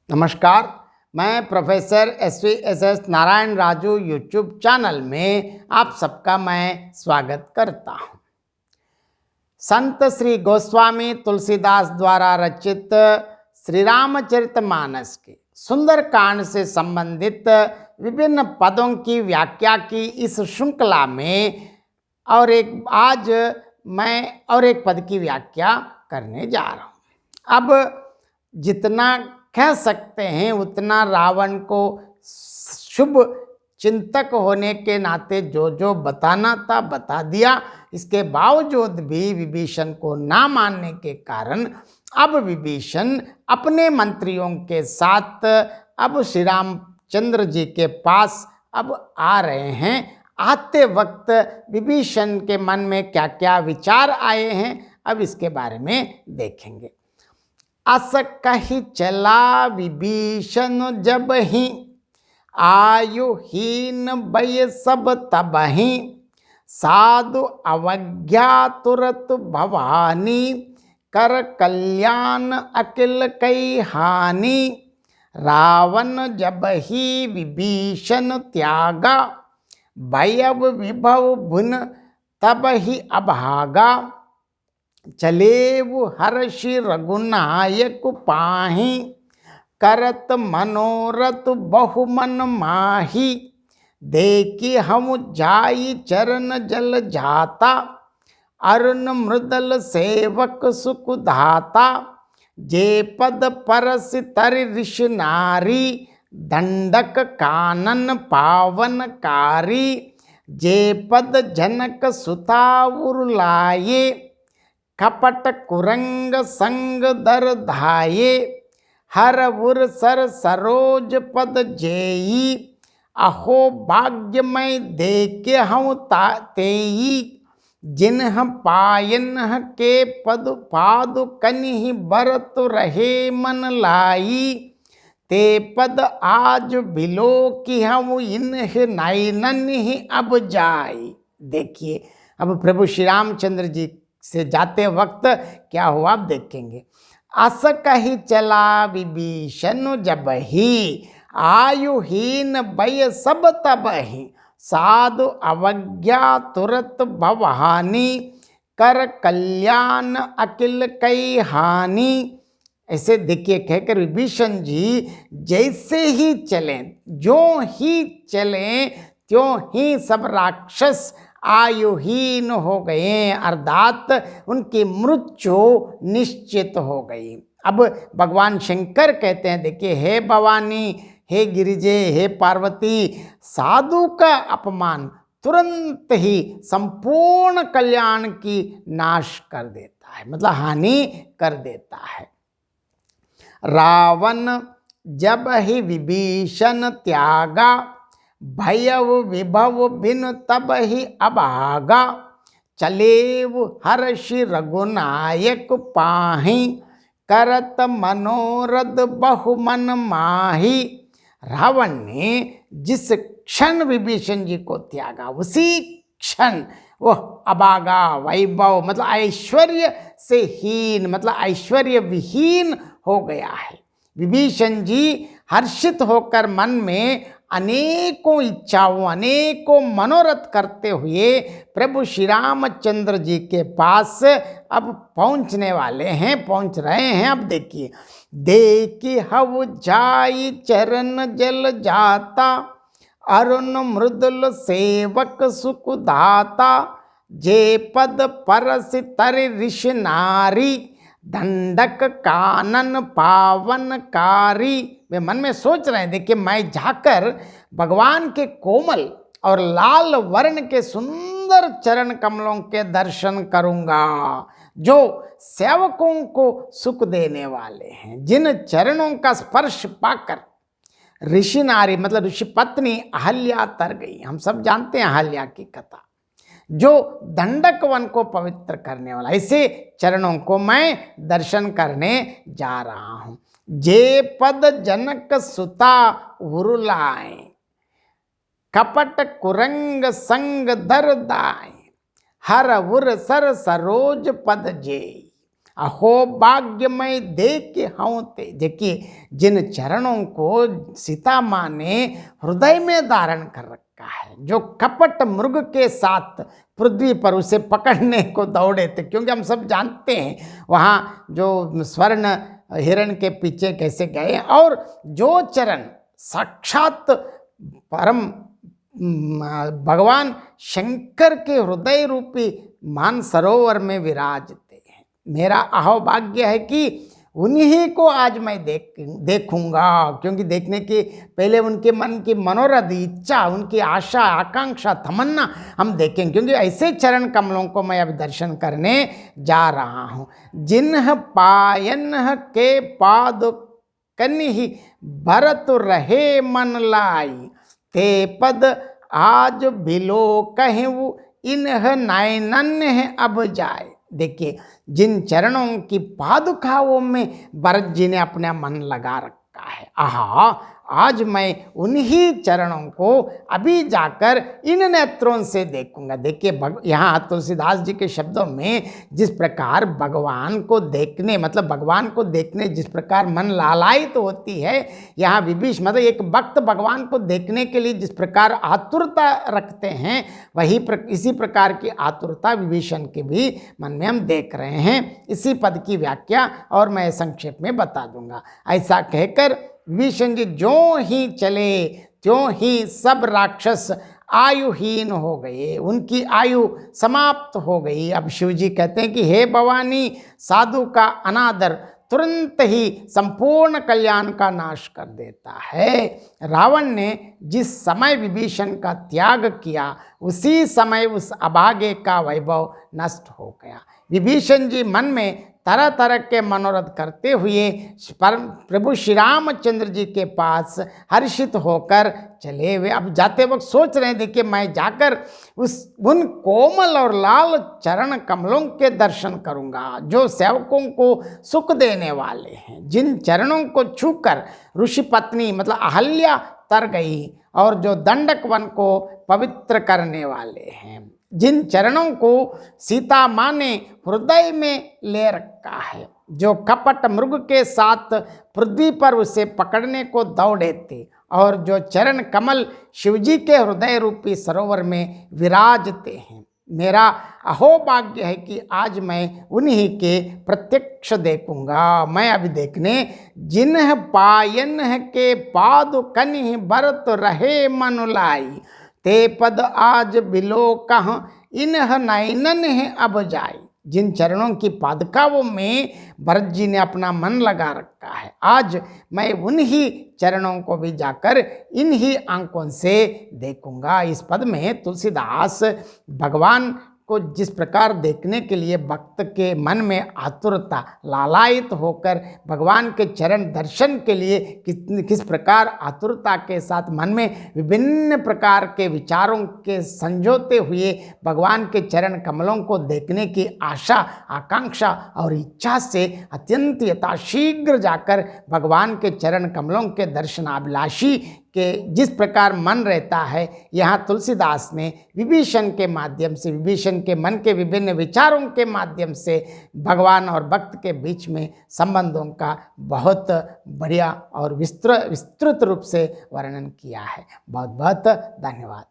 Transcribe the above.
नमस्कार, मैं professor S Narayan Raju YouTube channel में आप सबका मैं स्वागत करता हूँ। संत श्री गोस्वामी तुलसीदास द्वारा रचित श्री रामचरितमानस के सुंदर कांड से संबंधित विभिन्न पदों की व्याख्या की इस श्रृंखला में आज मैं और एक पद की व्याख्या करने जा रहा हूँ। अब जितना कह सकते हैं उतना रावण को शुभ चिंतक होने के नाते जो जो बताना था बता दिया। इसके बावजूद भी विभीषण को ना मानने के कारण अब विभीषण अपने मंत्रियों के साथ अब श्री रामचंद्र जी के पास अब आ रहे हैं। आते वक्त विभीषण के मन में क्या क्या विचार आए हैं अब इसके बारे में देखेंगे। अस कही चला विभीषण जब ही आयुहीन भय सब तबहि साधु अवज्ञा तुरत भवानी कर कल्याण अकिल कई हानि। रावण जब ही विभीषण त्यागा भयव विभव भुन तब ही अभागा। चलेव हर्षि रघुनायक पाहि करत मनोरथ बहुमन माही। देखी हम जाई चरण जल जाता अरुण मृदल सेवक सुख धाता। जे पद परस तर ऋष नारी दंडक कानन पावनकारी। जे पद जनक सुता उरुलाये कपट कुरंग संग दर धाये। हर उर सर सरोज पद जेई अहो भाग्यमय देखे हम तेई। जिन्ह पायन के पद पादु कन्हि बरत रहे मन लाई। ते पद आज बिलो कि हम इन्ह नैनन ही अब जाई। देखिए अब प्रभु श्री रामचंद्र जी से जाते वक्त क्या हुआ आप देखेंगे। अस कही चला विभीषण जब ही आयुहीन भय सब तबहि साधु अवज्ञा तुरत भवानी कर कल्याण अकिल कई हानि। ऐसे देखिए कहकर विभीषण जी जैसे ही चले जो ही चले त्यों ही सब राक्षस आयुहीन हो गए अर्थात उनकी मृत्यु निश्चित हो गई। अब भगवान शंकर कहते हैं देखिए हे भवानी हे गिरिजे हे पार्वती साधु का अपमान तुरंत ही संपूर्ण कल्याण की नाश कर देता है मतलब हानि कर देता है। रावण जब ही विभीषण त्यागा भयव विभव बिन तब ही अभागा। चलेव हर्षि रघुनायक पाहि करत मनोरथ बहुमन माही। रावण ने जिस क्षण विभीषण जी को त्यागा उसी क्षण वह अभागा वैभव मतलब ऐश्वर्य से हीन मतलब ऐश्वर्य विहीन हो गया है। विभीषण जी हर्षित होकर मन में अनेकों इच्छाओं अनेकों मनोरथ करते हुए प्रभु श्री रामचंद्र जी के पास अब पहुंचने वाले हैं पहुंच रहे हैं। अब देखिए देखी हव जाई चरण जल जाता अरुण मृदुल सेवक सुख दाता। जे पद परस तर ऋष नारी दंडक कानन पावनकारी। वे मन में सोच रहे हैं देखिए मैं जाकर भगवान के कोमल और लाल वर्ण के सुंदर चरण कमलों के दर्शन करूंगा जो सेवकों को सुख देने वाले हैं। जिन चरणों का स्पर्श पाकर ऋषि नारी मतलब ऋषि पत्नी अहल्या तर गई। हम सब जानते हैं अहल्या की कथा जो दंडक वन को पवित्र करने वाला ऐसे चरणों को मैं दर्शन करने जा रहा हूं। जे पद जनक सुता उरुलाए कपट कुरंग संग दर दाए। हर उर सर सरोज पद जे। अहो भाग्यमय देख हूँ ते। देखिए जिन चरणों को सीता माँ ने हृदय में धारण कर रखा है, जो कपट मृग के साथ पृथ्वी पर उसे पकड़ने को दौड़े थे, क्योंकि हम सब जानते हैं वहाँ जो स्वर्ण हिरण के पीछे कैसे गए, और जो चरण साक्षात परम भगवान शंकर के हृदय रूपी मानसरोवर में विराजते हैं। मेरा अहोभाग्य है कि उन्हीं को आज मैं देखूंगा, क्योंकि देखने के पहले उनके मन की मनोरथ इच्छा, उनकी आशा आकांक्षा तमन्ना हम देखें, क्योंकि ऐसे चरण कमलों को मैं अब दर्शन करने जा रहा हूँ। जिन्ह पायन के पाद कन्हि भरत रहे मन लाई, ते पद आज बिलो कहूँ इन्ह नयनन्य अब जाए। देखिए जिन चरणों की पादुकाओं में भरत जी ने अपना मन लगा रखा है, आहा आज मैं उन्हीं चरणों को अभी जाकर इन नेत्रों से देखूंगा। देखिए यहाँ तुलसीदास जी के शब्दों में जिस प्रकार भगवान को देखने, मतलब भगवान को देखने जिस प्रकार मन लालायित तो होती है, यहाँ विभीषण मतलब एक भक्त भगवान को देखने के लिए जिस प्रकार आतुरता रखते हैं, वही इसी प्रकार की आतुरता विभीषण के भी मन में हम देख रहे हैं। इसी पद की व्याख्या और मैं संक्षेप में बता दूंगा। ऐसा कहकर विभीषण जी जो ही चले त्यों ही सब राक्षस आयुहीन हो गए, उनकी आयु समाप्त हो गई। अब शिव जी कहते हैं कि हे भवानी, साधु का अनादर तुरंत ही संपूर्ण कल्याण का नाश कर देता है। रावण ने जिस समय विभीषण का त्याग किया, उसी समय उस अभागे का वैभव नष्ट हो गया। विभीषण जी मन में तरह तरह के मनोरथ करते हुए प्रभु श्री रामचंद्र जी के पास हर्षित होकर चले हुए। अब जाते वक्त सोच रहे हैं, देखिए मैं जाकर उन कोमल और लाल चरण कमलों के दर्शन करूंगा जो सेवकों को सुख देने वाले हैं, जिन चरणों को छूकर ऋषि पत्नी मतलब अहल्या तर गई, और जो दंडक वन को पवित्र करने वाले हैं, जिन चरणों को सीता माँ ने हृदय में ले रखा है, जो कपट मृग के साथ पृथ्वी पर उसे पकड़ने को दौड़े थे, और जो चरण कमल शिवजी के हृदय रूपी सरोवर में विराजते हैं। मेरा अहोभाग्य है कि आज मैं उन्हीं के प्रत्यक्ष देखूंगा। मैं अभी देखने जिन्ह पायन के पाद कन्हि भरत रहे मन लाई, ते पद आज बिलो कह इन्ह नयनन है अब जाई। जिन चरणों की पादुकाओं में भरत जी ने अपना मन लगा रखा है, आज मैं उन्हीं चरणों को भी जाकर इन्हीं आंखों से देखूंगा। इस पद में तुलसीदास भगवान को जिस प्रकार देखने के लिए भक्त के मन में आतुरता लालायित होकर भगवान के चरण दर्शन के लिए किस प्रकार आतुरता के साथ मन में विभिन्न प्रकार के विचारों के संजोते हुए भगवान के चरण कमलों को देखने की आशा आकांक्षा और इच्छा से अत्यंत यथाशीघ्र जाकर भगवान के चरण कमलों के दर्शनाभिलाषी के जिस प्रकार मन रहता है, यहाँ तुलसीदास ने विभीषण के माध्यम से, विभीषण के मन के विभिन्न विचारों के माध्यम से भगवान और भक्त के बीच में संबंधों का बहुत बढ़िया और विस्तृत रूप से वर्णन किया है। बहुत बहुत धन्यवाद।